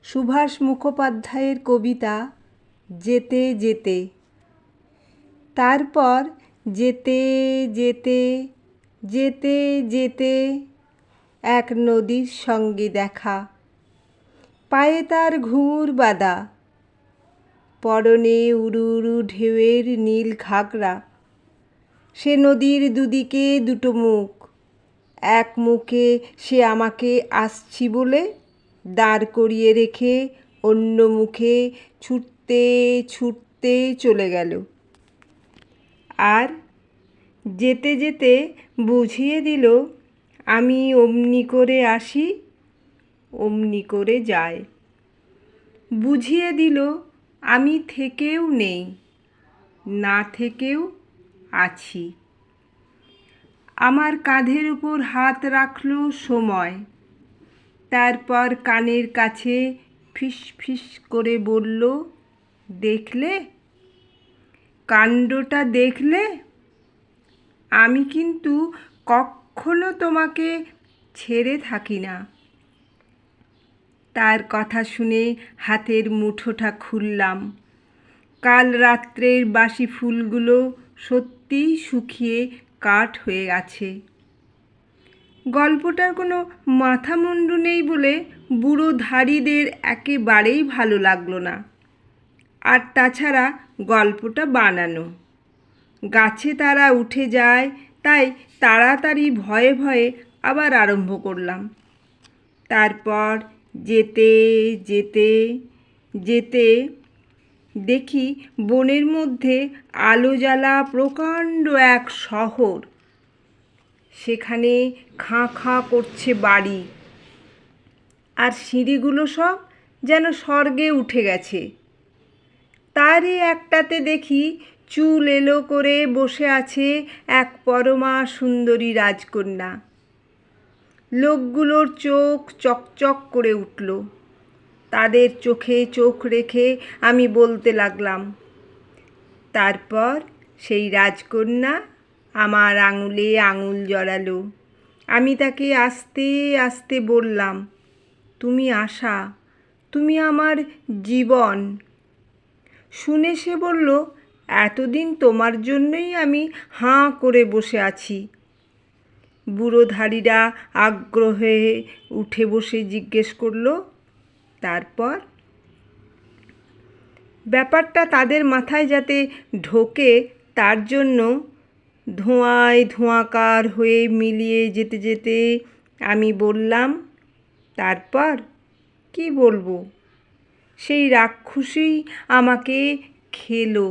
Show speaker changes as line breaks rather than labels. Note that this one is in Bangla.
সুভাষ মুখোপাধ্যায়ের কবিতা যেতে যেতে। তারপর যেতে যেতে যেতে যেতে এক নদীর সঙ্গে দেখা, পায়ে তার ঘুঙুর বাঁধা, পরনে উড়ু উড়ু ঢেউয়ের নীল ঘাগরা। সে নদীর দুদিকে দুটো মুখ, এক মুখে সে আমাকে আসছি বলে দাঁড় করিয়ে রেখে অন্য মুখে ছুটতে ছুটতে চলে গেল। আর যেতে যেতে বুঝিয়ে দিল আমি অমনি করে আসি, অমনি করে যাই। বুঝিয়ে দিল আমি থেকেও নেই, না থেকেও আছি। আমার কাঁধের উপর হাত রাখল সময়, তারপর কানের কাছে ফিস ফিস করে বলল, দেখলে, কাণ্ডটা দেখলে? আমি কিন্তু কখনো তোমাকে ছেড়ে থাকি না। তার কথা শুনে হাতের মুঠোটা খুললাম। কাল রাত্রের বাসি ফুলগুলো সত্যিই শুকিয়ে কাঠ হয়ে গেছে। গল্পটার কোনো মাথা মুন্ডু নেই বলে বুড়ো ধাড়িদের একেবারেই ভালো লাগলো না। আর তাছাড়া গল্পটা বানানো। গাছে তারা উঠে যায়, তাই তাড়াতাড়ি ভয়ে ভয়ে আবার আরম্ভ করলাম। তারপর যেতে যেতে যেতে দেখি বনের মধ্যে আলো জ্বালা প্রকাণ্ড এক শহর। সেখানে খাঁ খাঁ করছে বাড়ি, আর সিঁড়িগুলো সব যেন স্বর্গে উঠে গেছে। তারই একটাতে দেখি চুল এলো করে বসে আছে এক পরমা সুন্দরী রাজকন্যা। লোকগুলোর চোখ চকচক করে উঠল। তাদের চোখে চোখ রেখে আমি বলতে লাগলাম। তারপর সেই রাজকন্যা আমার আঙুলে আঙুল জড়ালো। আমি তাকে আস্তে আস্তে বললাম, তুমি আশা, তুমি আমার জীবন। শুনে সে বলল, এতদিন তোমার জন্যই আমি হাঁ করে বসে আছি। বুড়ো ধাড়িরা আগ্রহে উঠে বসে জিজ্ঞেস করল, তারপর? ব্যাপারটা তাদের মাথায় যাতে ঢোকে তার জন্য ধোঁয়ায় ধোঁয়াকার হয়ে মিলিয়ে যেতে যেতে আমি বললাম, তারপর কি বলবো? সেই রাক্ষসী আমাকে খেলো।